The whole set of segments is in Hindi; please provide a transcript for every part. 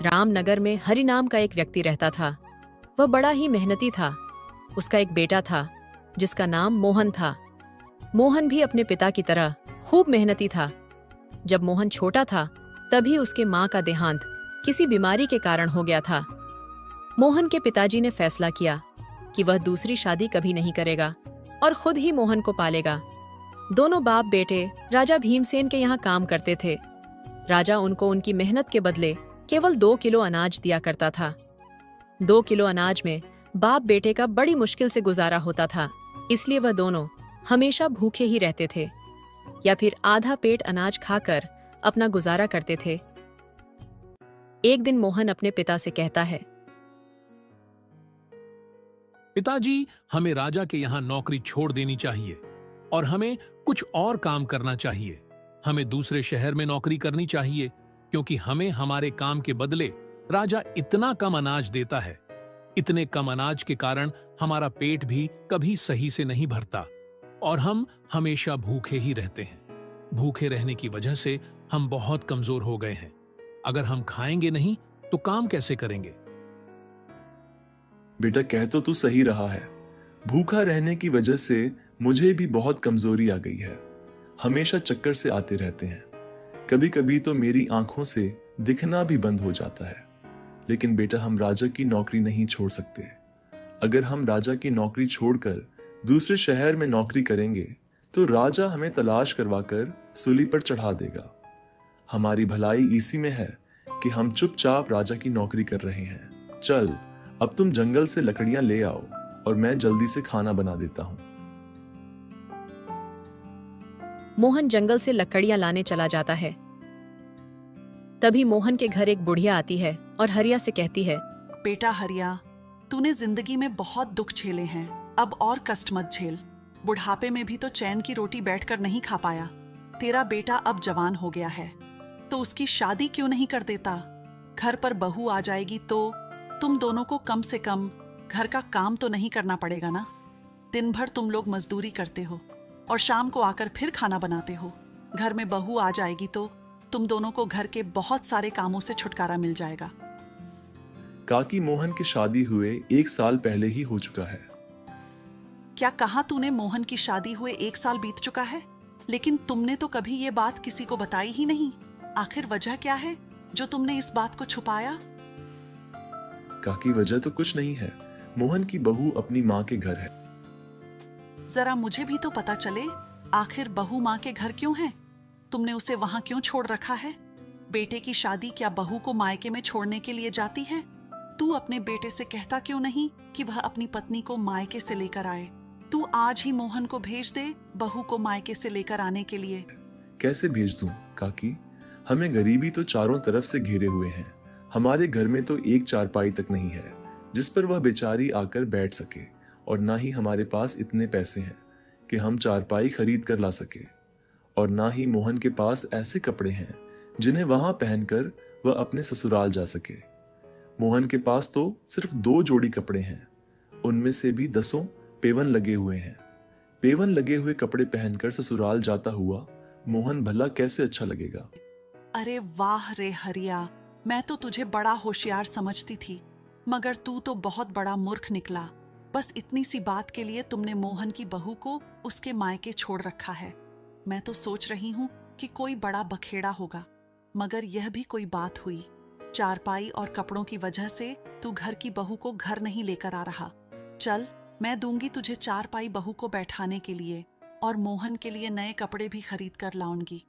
रामनगर में हरि नाम का एक व्यक्ति रहता था। वह बड़ा ही मेहनती था। उसका एक बेटा था जिसका नाम मोहन था। मोहन भी अपने पिता की तरह खूब मेहनती था। जब मोहन छोटा था तभी उसके माँ का देहांत किसी बीमारी के कारण हो गया था। मोहन के पिताजी ने फैसला किया कि वह दूसरी शादी कभी नहीं करेगा और खुद ही मोहन को पालेगा। दोनों बाप बेटे राजा भीमसेन के यहाँ काम करते थे। राजा उनको उनकी मेहनत के बदले केवल 2 किलो अनाज दिया करता था। 2 किलो अनाज में बाप बेटे का बड़ी मुश्किल से गुजारा होता था, इसलिए वह दोनों हमेशा भूखे ही रहते थे या फिर आधा पेट अनाज खाकर अपना गुजारा करते थे। एक दिन मोहन अपने पिता से कहता है, पिताजी, हमें राजा के यहाँ नौकरी छोड़ देनी चाहिए और हमें कुछ और काम करना चाहिए। हमें दूसरे शहर में नौकरी करनी चाहिए क्योंकि हमें हमारे काम के बदले राजा इतना कम अनाज देता है। इतने कम अनाज के कारण हमारा पेट भी कभी सही से नहीं भरता और हम हमेशा भूखे ही रहते हैं। भूखे रहने की वजह से हम बहुत कमजोर हो गए हैं। अगर हम खाएंगे नहीं तो काम कैसे करेंगे? बेटा, कह तो तू सही रहा है। भूखा रहने की वजह से मुझे भी बहुत कमजोरी आ गई है। हमेशा चक्कर से आते रहते हैं। कभी कभी तो मेरी आंखों से दिखना भी बंद हो जाता है। लेकिन बेटा, हम राजा की नौकरी नहीं छोड़ सकते। अगर हम राजा की नौकरी छोड़कर दूसरे शहर में नौकरी करेंगे तो राजा हमें तलाश करवाकर सूली पर चढ़ा देगा। हमारी भलाई इसी में है कि हम चुपचाप राजा की नौकरी कर रहे हैं। चल, अब तुम जंगल से लकड़ियां ले आओ और मैं जल्दी से खाना बना देता हूं। मोहन जंगल से लकड़ियां लाने चला जाता है। तभी मोहन के घर एक बुढ़िया आती है और हरिया से कहती है, बेटा हरिया, तूने जिंदगी में बहुत दुख झेले हैं, अब और कष्ट मत झेल। बुढ़ापे में भी तो चैन की रोटी बैठकर नहीं खा पाया। तेरा बेटा अब जवान हो गया है तो उसकी शादी क्यों नहीं कर देता? घर पर बहू आ जाएगी तो तुम दोनों को कम से कम घर का काम तो नहीं करना पड़ेगा ना। दिन भर तुम लोग मजदूरी करते हो और शाम को आकर फिर खाना बनाते हो। घर में बहू आ जाएगी तो तुम दोनों को घर के बहुत सारे कामों से छुटकारा मिल जाएगा। काकी, मोहन की शादी हुए 1 साल पहले ही हो चुका है। क्या कहा तूने? मोहन की शादी हुए 1 साल बीत चुका है, लेकिन तुमने तो कभी ये बात किसी को बताई ही नहीं। आखिर वजह क्या है जो तुमने इस बात को छुपाया? काकी, वजह तो कुछ नहीं है। मोहन की बहू अपनी माँ के घर है। जरा मुझे भी तो पता चले, आखिर बहू माँ के घर क्यों है? तुमने उसे वहां क्यों छोड़ रखा है? बेटे की शादी क्या बहू को मायके में छोड़ने के लिए जाती है? तू अपने बेटे से कहता क्यों नहीं कि वह अपनी पत्नी को मायके से लेकर आए? तू आज ही मोहन को भेज दे बहू को मायके से लेकर आने के लिए। कैसे भेज दूं काकी? हमें गरीबी तो चारों तरफ से घेरे हुए हैं। हमारे घर में तो एक चारपाई तक नहीं है जिस पर वह बेचारी आकर बैठ सके, और ना ही हमारे पास इतने पैसे हैं कि हम चारपाई खरीद कर ला सके, और ना ही मोहन के पास ऐसे कपड़े हैं जिन्हें वहां पहनकर वह अपने ससुराल जा सके। मोहन के पास तो सिर्फ 2 जोड़ी कपड़े हैं, उनमें से भी 10 पेवन लगे हुए हैं। पेवन लगे हुए कपड़े पहनकर ससुराल जाता हुआ मोहन भला कैसे अच्छा लगेगा? अरे वाह रे हरिया, मैं तो तुझे बड़ा होशियार समझती थी, मगर तू तो बहुत बड़ा मूर्ख निकला। बस इतनी सी बात के लिए तुमने मोहन की बहू को उसके मायके छोड़ रखा है। मैं तो सोच रही हूँ कि कोई बड़ा बखेड़ा होगा, मगर यह भी कोई बात हुई। चारपाई और कपड़ों की वजह से तू घर की बहू को घर नहीं लेकर आ रहा। चल, मैं दूंगी तुझे चारपाई बहू को बैठाने के लिए, और मोहन के लिए नए कपड़े भी खरीद कर लाऊंगी।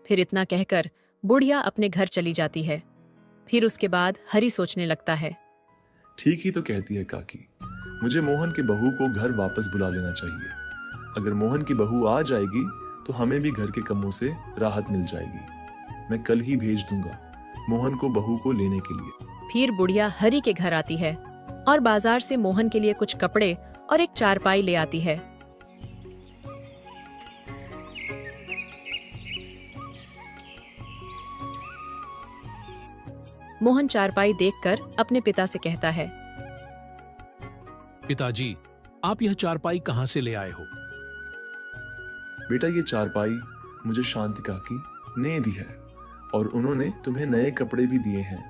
फिर इतना कहकर बुढ़िया अपने घर चली जाती है। फिर उसके बाद हरि सोचने लगता है, ठीक ही तो कहती है काकी। मुझे मोहन की बहू को घर वापस बुला लेना चाहिए। अगर मोहन की बहू आ जाएगी तो हमें भी घर के कामों से राहत मिल जाएगी। मैं कल ही भेज दूंगा मोहन को बहू को लेने के लिए। फिर बुढ़िया हरि के घर आती है और बाजार से मोहन के लिए कुछ कपड़े और एक चारपाई ले आती है। मोहन चारपाई देखकर अपने पिता से कहता है, पिताजी, आप यह चारपाई कहां से ले आए हो? बेटा, ये चारपाई मुझे शांति काकी ने दी है, और उन्होंने तुम्हें नए कपड़े भी दिए हैं।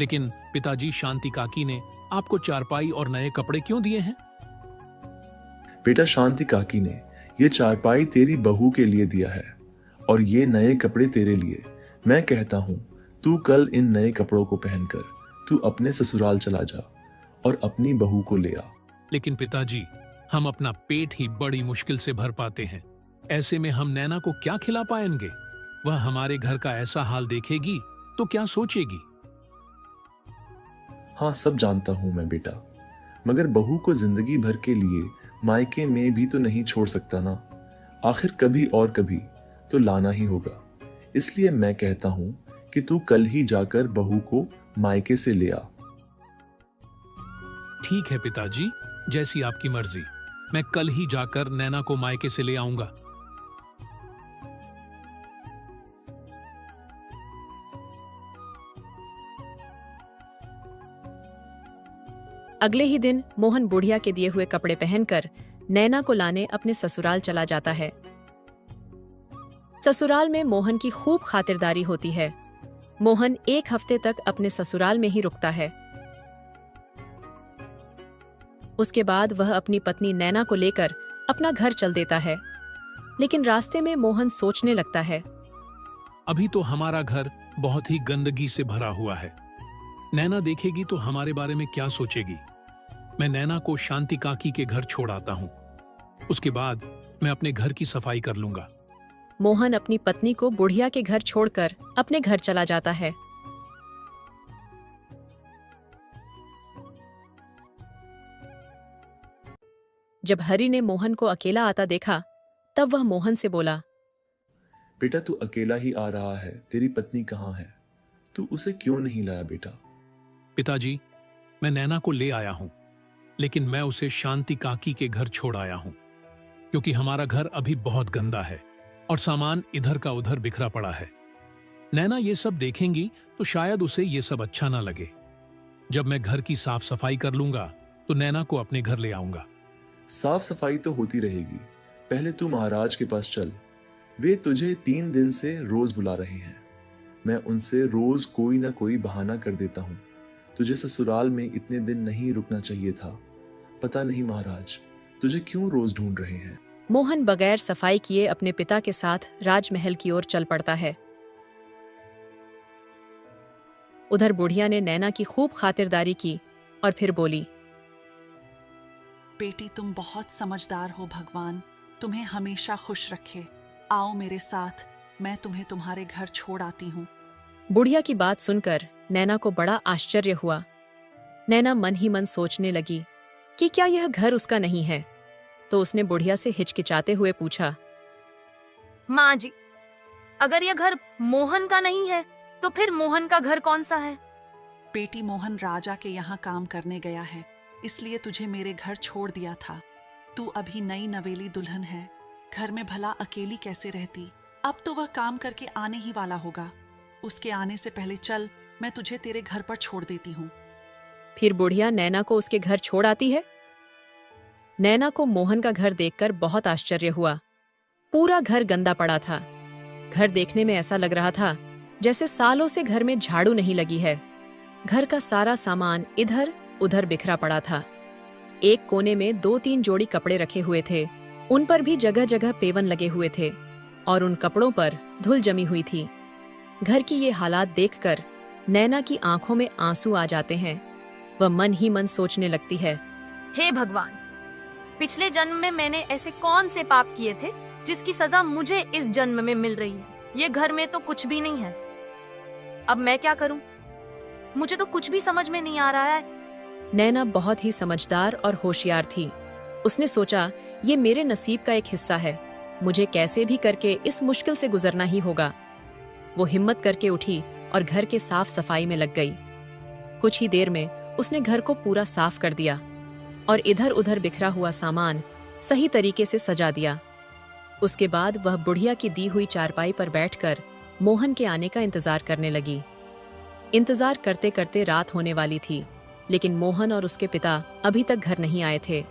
लेकिन पिताजी, शांति काकी ने आपको चारपाई और नए कपड़े क्यों दिए हैं? बेटा, शांति काकी ने ये चारपाई तेरी बहू के लिए दिया है और ये नए कपड़े तेरे लिए। मैं कहता हूँ तू कल इन नए कपड़ों को पहनकर तू अपने ससुराल चला जा और अपनी बहू को ले आ। लेकिन पिताजी, हम अपना पेट ही बड़ी मुश्किल से भर पाते हैं। ऐसे में हम नैना को क्या खिला पाएंगे? वह हमारे घर का ऐसा हाल देखेगी तो क्या सोचेगी? हाँ, सब जानता हूं मैं बेटा, मगर बहू को जिंदगी भर के लिए मायके में भी तो नहीं छोड़ सकता ना। आखिर कभी और कभी तो लाना ही होगा। इसलिए मैं कहता हूं कि तू कल ही जाकर बहू को मायके से ले आ। ठीक है पिताजी, जैसी आपकी मर्जी। मैं कल ही जाकर नैना को मायके से ले आऊंगा। अगले ही दिन मोहन बुढ़िया के दिए हुए कपड़े पहनकर नैना को लाने अपने ससुराल चला जाता है। ससुराल में मोहन की खूब खातिरदारी होती है। मोहन 1 हफ्ते तक अपने ससुराल में ही रुकता है। उसके बाद वह अपनी पत्नी नैना को लेकर अपना घर चल देता है। लेकिन रास्ते में मोहन सोचने लगता है, अभी तो हमारा घर बहुत ही गंदगी से भरा हुआ है। नैना देखेगी तो हमारे बारे में क्या सोचेगी? मैं नैना को शांति काकी के घर छोड़ आता हूँ। उसके बाद मैं अपने घर की सफाई कर लूंगा। मोहन अपनी पत्नी को बुढ़िया के घर छोड़कर अपने घर चला जाता है। जब हरि ने मोहन को अकेला आता देखा, तब वह मोहन से बोला, बेटा, तू अकेला ही आ रहा है, तेरी पत्नी कहाँ है? तू उसे क्यों नहीं लाया बेटा? पिताजी, मैं नैना को ले आया हूं, लेकिन मैं उसे शांति काकी के घर छोड़ आया हूं, क्योंकि हमारा घर अभी बहुत गंदा है और सामान इधर का उधर बिखरा पड़ा है। नैना ये सब देखेंगी तो शायद उसे ये सब अच्छा ना लगे। जब मैं घर की साफ सफाई कर लूंगा तो नैना को अपने घर ले आऊंगा। साफ सफाई तो होती रहेगी, पहले तू महाराज के पास चल। वे तुझे 3 दिन से रोज बुला रहे हैं। मैं उनसे रोज कोई ना कोई बहाना कर देता हूँ। तुझे ससुराल में इतने दिन नहीं रुकना चाहिए था। पता नहीं महाराज तुझे क्यों रोज ढूंढ रहे हैं। मोहन बगैर सफाई किए अपने पिता के साथ राजमहल की ओर चल पड़ता है। उधर बुढ़िया ने नैना की खूब खातिरदारी की और फिर बोली, बेटी, तुम बहुत समझदार हो। भगवान तुम्हें हमेशा खुश रखे। आओ मेरे साथ, मैं तुम्हें तुम्हारे घर छोड़ आती हूँ। बुढ़िया की बात सुनकर नैना को बड़ा आश्चर्य हुआ। नैना मन ही मन सोचने लगी कि क्या यह घर उसका नहीं है। तो उसने बुढ़िया से हिचकिचाते हुए पूछा, माँ जी, अगर यह घर मोहन का नहीं है तो फिर मोहन का घर कौन सा है? बेटी, मोहन राजा के यहाँ काम करने गया है, इसलिए तुझे मेरे घर छोड़ दिया था। तू अभी नई नवेली दुल्हन है, घर में भला अकेली कैसे रहती? अब तो वह काम करके आने ही वाला होगा। उसके आने से पहले चल, मैं तुझे तेरे घर पर छोड़ देती हूँ। फिर बुढ़िया नैना को उसके घर छोड़ आती है। नैना को मोहन का घर देखकर बहुत आश्चर्य हुआ। पूरा घर गंदा पड़ा था। घर देखने में ऐसा लग रहा था जैसे सालों से घर में झाड़ू नहीं लगी है। घर का सारा सामान इधर उधर बिखरा पड़ा था। एक कोने में 2-3 जोड़ी कपड़े रखे हुए थे। उन पर भी जगह जगह पेवन लगे हुए थे और उन कपड़ों पर धूल जमी हुई थी। घर की ये हालात देखकर नैना की आंखों में आंसू आ जाते हैं। वह मन ही मन सोचने लगती है, हे भगवान, पिछले जन्म में मैंने ऐसे कौन से पाप किए थे जिसकी सजा मुझे इस जन्म में मिल रही है? ये घर में तो कुछ भी नहीं है। अब मैं क्या करूं? मुझे तो कुछ भी समझ में नहीं आ रहा है। नैना बहुत ही समझदार और होशियार थी। उसने सोचा, ये मेरे नसीब का एक हिस्सा है, मुझे कैसे भी करके इस मुश्किल से गुजरना ही होगा। वो हिम्मत करके उठी और घर के साफ सफाई में लग गई। कुछ ही देर में उसने घर को पूरा साफ कर दिया और इधर उधर बिखरा हुआ सामान सही तरीके से सजा दिया। उसके बाद वह बुढ़िया की दी हुई चारपाई पर बैठकर मोहन के आने का इंतजार करने लगी। इंतजार करते करते रात होने वाली थी, लेकिन मोहन और उसके पिता अभी तक घर नहीं आए थे।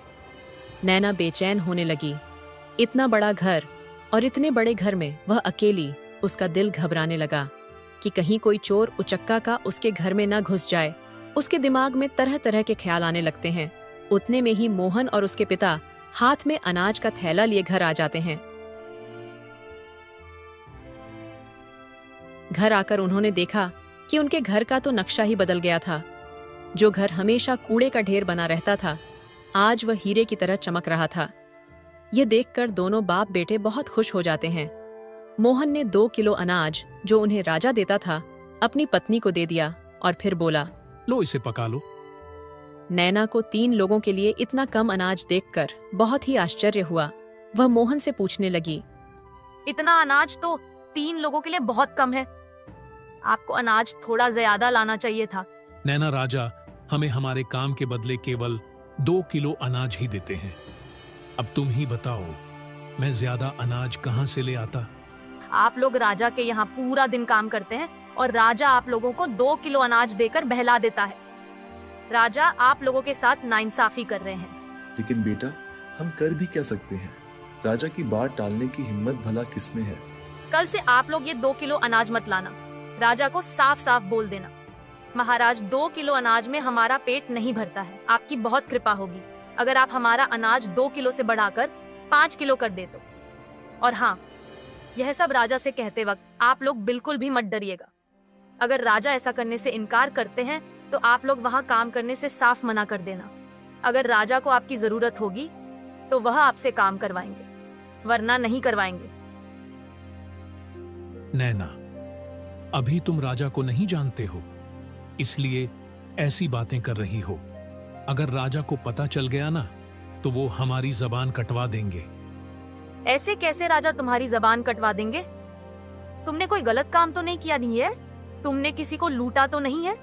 नैना बेचैन होने लगी। इतना बड़ा घर और इतने बड़े घर में वह अकेली, उसका दिल घबराने लगा। कि कहीं कोई चोर उचक्का का उसके घर में न घुस जाए। उसके दिमाग में तरह तरह के ख्याल आने लगते हैं। उतने में ही मोहन और उसके पिता हाथ में अनाज का थैला लिए घर आ जाते हैं। घर आकर उन्होंने देखा कि उनके घर का तो नक्शा ही बदल गया था। जो घर हमेशा कूड़े का ढेर बना रहता था, आज वह हीरे की तरह चमक रहा था। ये देखकर दोनों बाप बेटे बहुत खुश हो जाते हैं। मोहन ने 2 किलो अनाज जो उन्हें राजा देता था अपनी पत्नी को दे दिया और फिर बोला, लो इसे पका लो। नैना को 3 लोगों के लिए इतना कम अनाज देखकर बहुत ही आश्चर्य हुआ। वह मोहन से पूछने लगी, इतना अनाज तो 3 लोगों के लिए बहुत कम है। आपको अनाज थोड़ा ज्यादा लाना चाहिए था। नैना, राजा हमें हमारे काम के बदले केवल 2 किलो अनाज ही देते हैं। अब तुम ही बताओ, मैं ज्यादा अनाज कहाँ से ले आता? आप लोग राजा के यहाँ पूरा दिन काम करते हैं और राजा आप लोगों को 2 किलो अनाज देकर बहला देता है। राजा आप लोगों के साथ नाइंसाफी कर रहे हैं। लेकिन बेटा, हम कर भी क्या सकते हैं? राजा की बात टालने की हिम्मत भला किसमें है? कल से आप लोग ये 2 किलो अनाज मत लाना। राजा को साफ साफ बोल देना, महाराज 2 किलो अनाज में हमारा पेट नहीं भरता है। आपकी बहुत कृपा होगी अगर आप हमारा अनाज 2 किलो से बढ़ाकर 5 किलो कर दे तो। और हाँ, यह सब राजा से कहते वक्त आप लोग बिल्कुल भी मत डरिएगा। अगर राजा ऐसा करने से इनकार करते हैं तो आप लोग वहाँ काम करने से साफ मना कर देना। अगर राजा को आपकी जरूरत होगी तो वह आपसे काम करवाएंगे, वरना नहीं करवाएंगे। नैना, अभी तुम राजा को नहीं जानते हो, इसलिए ऐसी बातें कर रही हो। अगर राजा को पता चल गया ना, तो वो हमारी जबान कटवा देंगे। ऐसे कैसे राजा तुम्हारी जबान कटवा देंगे? तुमने कोई गलत काम तो नहीं किया नहीं है? तुमने किसी को लूटा तो नहीं है?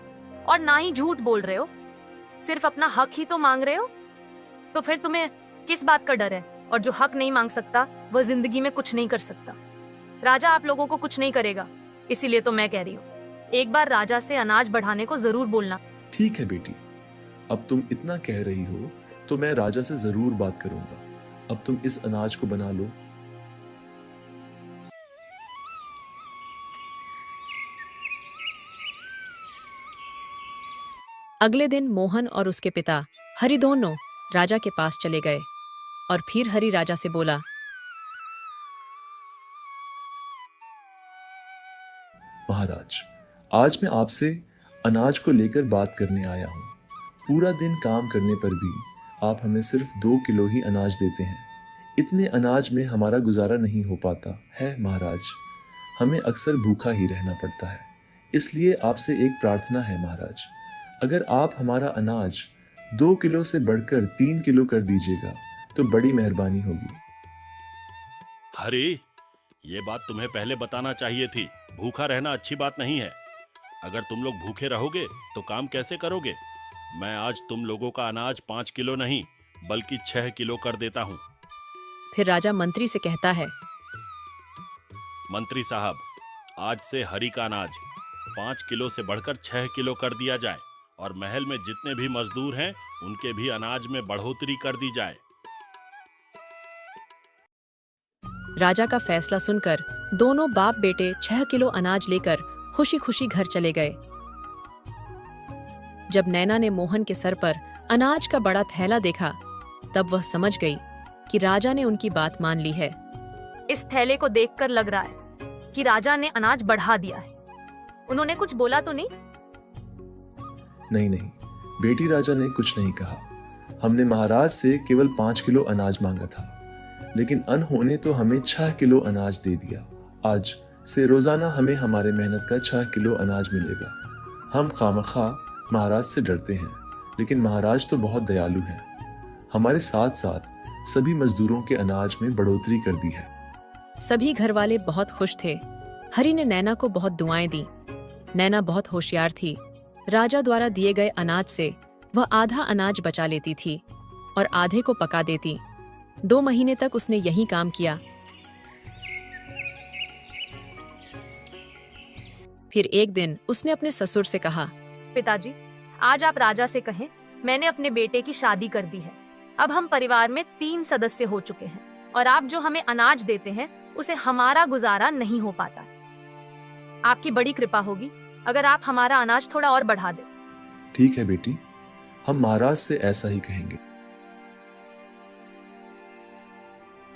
और ना ही झूठ बोल रहे हो, सिर्फ अपना हक ही तो मांग रहे हो। तो फिर तुम्हें किस बात का डर है? और जो हक नहीं मांग सकता वह जिंदगी में कुछ नहीं कर सकता। राजा आप लोगों को कुछ नहीं करेगा, इसीलिए तो मैं कह रही हूँ, एक बार राजा से अनाज बढ़ाने को जरूर बोलना। ठीक है बेटी, अब तुम इतना कह रही हो तो मैं राजा से जरूर बात करूंगा। अब तुम इस अनाज को बना लो। अगले दिन मोहन और उसके पिता हरि दोनों राजा के पास चले गए और फिर हरि राजा से बोला, महाराज, आज मैं आपसे अनाज को लेकर बात करने आया हूँ। पूरा दिन काम करने पर भी आप हमें सिर्फ 2 किलो ही अनाज देते हैं। इतने अनाज में हमारा गुजारा नहीं हो पाता है महाराज। हमें अक्सर भूखा ही रहना पड़ता है। इसलिए आपसे एक प्रार्थना है महाराज, अगर आप हमारा अनाज 2 किलो से बढ़कर 3 किलो कर दीजिएगा तो बड़ी मेहरबानी होगी। हरी, ये बात तुम्हें पहले बताना चाहिए थी। भूखा रहना अच्छी बात नहीं है। अगर तुम लोग भूखे रहोगे तो काम कैसे करोगे? मैं आज तुम लोगों का अनाज 5 किलो नहीं बल्कि 6 किलो कर देता हूँ। फिर राजा मंत्री से कहता है, मंत्री साहब, आज से हरी का अनाज 5 किलो से बढ़कर 6 किलो कर दिया जाए और महल में जितने भी मजदूर हैं उनके भी अनाज में बढ़ोतरी कर दी जाए। राजा का फैसला सुनकर दोनों बाप बेटे 6 किलो अनाज लेकर खुशी खुशी घर चले गए। जब नैना ने मोहन के सर पर अनाज का बड़ा थैला देखा, तब वह समझ गई कि राजा ने उनकी बात मान ली है। इस थैले को देखकर लग रहा है कि राजा ने अनाज बढ़ा दिया है। उन्होंने कुछ बोला तो नहीं? नहीं नहीं बेटी, राजा ने कुछ नहीं कहा। हमने महाराज से केवल 5 किलो अनाज मांगा था, लेकिन अनहोने तो हमें 6 किलो अनाज दे दिया। आज से रोजाना हमें हमारे मेहनत का 6 किलो अनाज मिलेगा। हम खामखा महाराज से डरते हैं, लेकिन महाराज तो बहुत दयालु हैं। हमारे साथ साथ सभी मजदूरों के अनाज में बढ़ोतरी कर दी है। सभी घरवाले बहुत खुश थे। हरि ने नैना को बहुत दुआएं दी। नैना बहुत होशियार थी। राजा द्वारा दिए गए अनाज से वह आधा अनाज बचा लेती थी और आधे को पका देती। 2 महीने तक उसने यही काम किया। फिर एक दिन उसने अपने ससुर से कहा, पिताजी, आज आप राजा से कहें मैंने अपने बेटे की शादी कर दी है। अब हम परिवार में 3 सदस्य हो चुके हैं और आप जो हमें अनाज देते हैं उसे हमारा गुजारा नहीं हो पाता। आपकी बड़ी कृपा होगी अगर आप हमारा अनाज थोड़ा और बढ़ा दें। ठीक है बेटी, हम महाराज से ऐसा ही कहेंगे।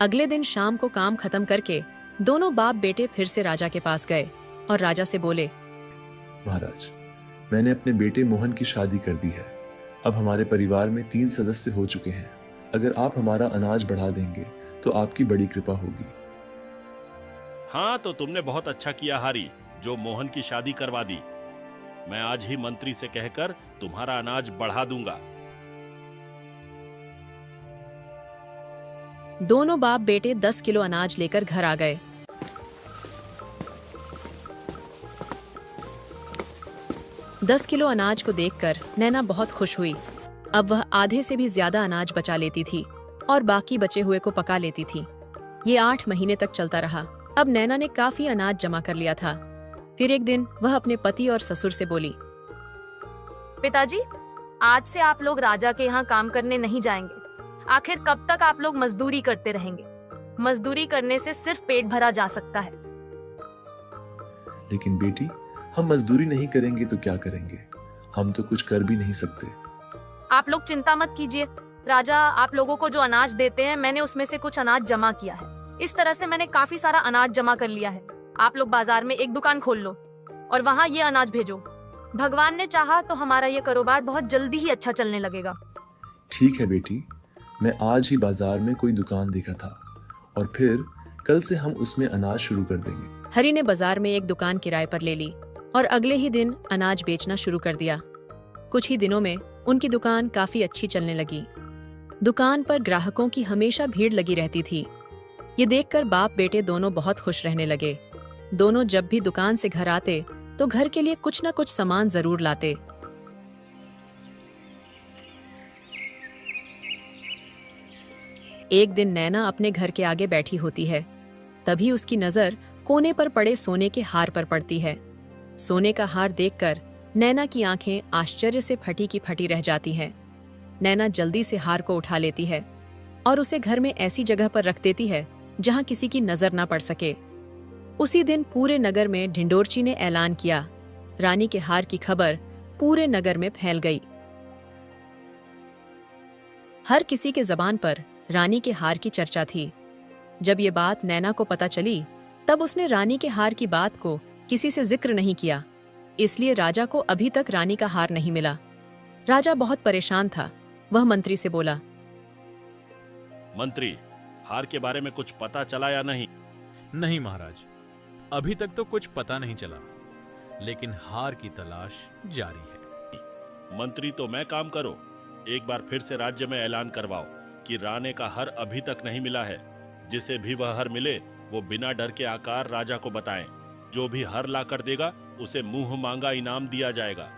अगले दिन शाम को काम खत्म करके दोनों बाप बेटे फिर से राजा के पास गए और राजा से बोले, महाराज, मैंने अपने बेटे मोहन की शादी कर दी है। अब हमारे परिवार में 3 सदस्य हो चुके हैं। अगर आप हमारा अनाज बढ़ा देंगे तो आपकी बड़ी कृपा होगी। हाँ, तो तुमने बहुत अच्छा किया हारी, जो मोहन की शादी करवा दी। मैं आज ही मंत्री से कहकर तुम्हारा अनाज बढ़ा दूंगा। दोनों बाप बेटे 10 किलो अनाज लेकर घर आ गए। दस किलो अनाज को देखकर नैना बहुत खुश हुई। अब वह आधे से भी ज्यादा अनाज बचा लेती थी और बाकी बचे हुए को पका लेती थी। ये 8 महीने तक चलता रहा। अब नैना ने काफी अनाज जमा कर लिया था। फिर एक दिन वह अपने पति और ससुर से बोली, पिताजी, आज से आप लोग राजा के यहाँ काम करने नहीं जाएंगे। आखिर कब तक आप लोग मजदूरी करते रहेंगे? मजदूरी करने से सिर्फ पेट भरा जा सकता है। लेकिन बेटी, हम मजदूरी नहीं करेंगे तो क्या करेंगे? हम तो कुछ कर भी नहीं सकते। आप लोग चिंता मत कीजिए। राजा आप लोगों को जो अनाज देते हैं, मैंने उसमें से कुछ अनाज जमा किया है। इस तरह से मैंने काफी सारा अनाज जमा कर लिया है। आप लोग बाजार में एक दुकान खोल लो और वहाँ ये अनाज भेजो। भगवान ने चाहा तो हमारा ये कारोबार बहुत जल्दी ही अच्छा चलने लगेगा। ठीक है बेटी, मैं आज ही बाजार में कोई दुकान देखा था और फिर कल से हम उसमें अनाज शुरू कर देंगे। हरी ने बाजार में एक दुकान किराए पर ले ली और अगले ही दिन अनाज बेचना शुरू कर दिया। कुछ ही दिनों में उनकी दुकान काफी अच्छी चलने लगी। दुकान पर ग्राहकों की हमेशा भीड़ लगी रहती थी। ये देखकर बाप बेटे दोनों बहुत खुश रहने लगे। दोनों जब भी दुकान से घर आते तो घर के लिए कुछ न कुछ सामान जरूर लाते। एक दिन नैना अपने घर के आगे बैठी होती है। तभी उसकी नजर कोने पर पड़े सोने के हार पर पड़ती है। सोने का हार देखकर नैना की आंखें आश्चर्य से फटी की फटी रह जाती हैं। नैना जल्दी से हार को उठा लेती है और उसे घर में ऐसी जगह पर रख देती है जहां किसी की नजर ना पड़ सके। उसी दिन पूरे नगर में ढिंडोरची ने ऐलान किया। रानी के हार की खबर पूरे नगर में फैल गई। हर किसी के जबान पर रानी के हार की चर्चा थी। जब ये बात नैना को पता चली, तब उसने रानी के हार की बात को किसी से जिक्र नहीं किया। इसलिए राजा को अभी तक रानी का हार नहीं मिला। राजा बहुत परेशान था। वह मंत्री से बोला, मंत्री, हार के बारे में कुछ पता चला या नहीं? नहीं महाराज, अभी तक तो कुछ पता नहीं चला, लेकिन हार की तलाश जारी है। मंत्री तो मैं काम करो, एक बार फिर से राज्य में ऐलान करवाओ कि रानी का हर अभी तक नहीं मिला है। जिसे भी वह हर मिले वो बिना डर के आकार राजा को बताएं। जो भी हर ला कर देगा उसे मुंह मांगा इनाम दिया जाएगा।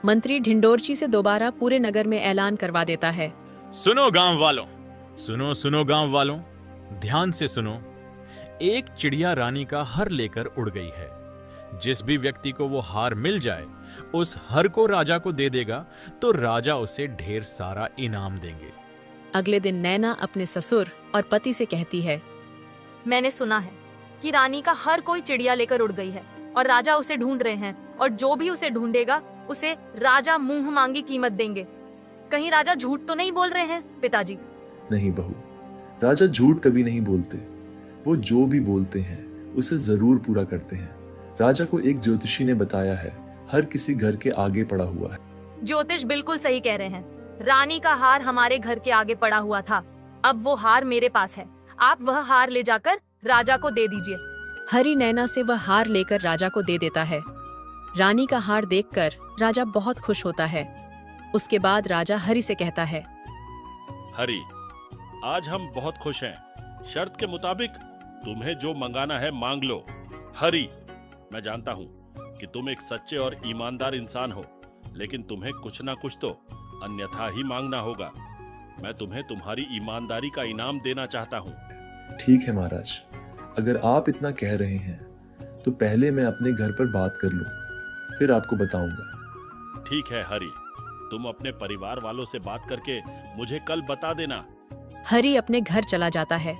मंत्री ढिंडोरची से दोबारा पूरे नगर में ऐलान करवा देता है, सुनो गांव वालों, सुनो गांव वालों, ध्यान से सुनो। एक चिड़िया रानी का हर लेकर उड़ गई है। जिस भी व्यक्ति को वो हार मिल जाए, उस हर को राजा को दे देगा तो राजा उसे ढेर सारा इनाम देंगे। अगले दिन नैना अपने ससुर और पति से कहती है, मैंने सुना है कि रानी का हर कोई चिड़िया लेकर उड़ गई है और राजा उसे ढूंढ रहे हैं, और जो भी उसे ढूंढेगा उसे राजा मुंह मांगी कीमत देंगे। कहीं राजा झूठ तो नहीं बोल रहे हैं पिताजी? नहीं बहू, राजा झूठ कभी नहीं बोलते। वो जो भी बोलते हैं उसे जरूर पूरा करते हैं। राजा को एक ज्योतिषी ने बताया है, हर किसी घर के आगे पड़ा हुआ है। ज्योतिष बिल्कुल सही कह रहे हैं। रानी का हार हमारे घर के आगे पड़ा हुआ था। अब वो हार मेरे पास है। आप वह हार ले जाकर राजा को दे दीजिए। हरी नैना से वह हार लेकर राजा को दे देता है। रानी का हार देखकर राजा बहुत खुश होता है। उसके बाद राजा हरी से कहता है, हरी, आज हम बहुत खुश हैं। शर्त के मुताबिक तुम्हें जो मंगाना है मांग लो। हरी, मैं जानता हूँ कि तुम एक सच्चे और ईमानदार इंसान हो, लेकिन तुम्हें कुछ ना कुछ तो अन्यथा ही मांगना होगा। मैं तुम्हें तुम्हारी ईमानदारी का इनाम देना चाहता हूँ। ठीक है महाराज, अगर आप इतना कह रहे हैं तो पहले मैं अपने घर पर बात कर लूं, फिर आपको बताऊंगा। ठीक है हरी, तुम अपने परिवार वालों से बात करके मुझे कल बता देना। हरी अपने घर चला जाता है।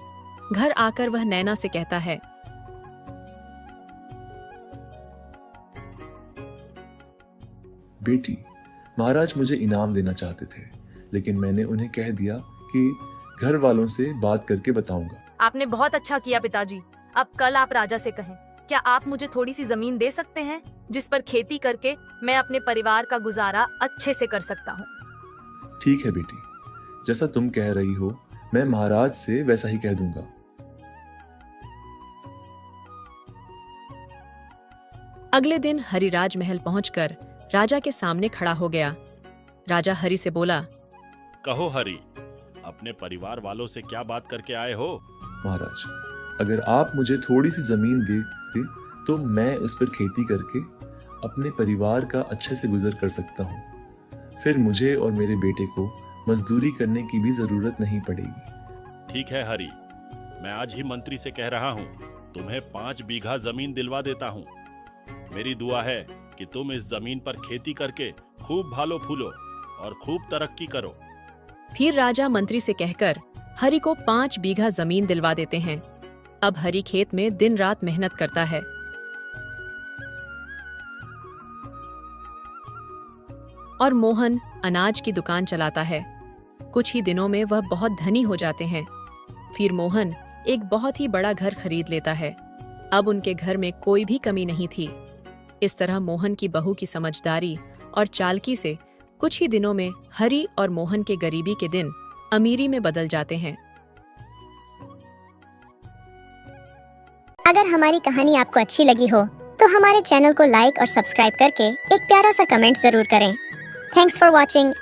घर आकर वह नैना से कहता है, बेटी, महाराज मुझे इनाम देना चाहते थे, लेकिन मैंने उन्हें कह दिया कि घर वालों से बात करके बताऊंगा। आपने बहुत अच्छा किया पिताजी। अब कल आप राजा से कहें, क्या आप मुझे थोड़ी सी जमीन दे सकते हैं जिस पर खेती करके मैं अपने परिवार का गुजारा अच्छे से कर सकता हूँ। ठीक है बेटी, जैसा तुम कह रही हो मैं महाराज से वैसा ही कह दूंगा। अगले दिन हरी राजमहल पहुंचकर राजा के सामने खड़ा हो गया। राजा हरी से बोला, कहो हरी, अपने परिवार वालों से क्या बात करके आए हो? महाराज, अगर आप मुझे थोड़ी सी जमीन देते तो मैं उस पर खेती करके अपने परिवार का अच्छे से गुजर कर सकता हूँ। फिर मुझे और मेरे बेटे को मजदूरी करने की भी जरूरत नहीं पड़ेगी। ठीक है हरी, मैं आज ही मंत्री से कह रहा हूँ, तुम्हें 5 बीघा जमीन दिलवा देता हूँ। मेरी दुआ है कि तुम इस जमीन पर खेती करके खूब भालो फूलो और खूब तरक्की करो। फिर राजा मंत्री से कहकर हरी को 5 बीघा जमीन दिलवा देते हैं। अब हरी खेत में दिन रात मेहनत करता है। और मोहन अनाज की दुकान चलाता है। कुछ ही दिनों में वह बहुत धनी हो जाते हैं। फिर मोहन एक बहुत ही बड़ा घर खरीद लेता है। अब उनके घर में कोई भी कमी नहीं थी। इस तरह मोहन की बहू की समझदारी और चालाकी से कुछ ही दिनों में हरी और मोहन के गरीबी के दिन अमीरी में बदल जाते हैं। अगर हमारी कहानी आपको अच्छी लगी हो तो हमारे चैनल को लाइक और सब्सक्राइब करके एक प्यारा सा कमेंट जरूर करें। Thanks for watching.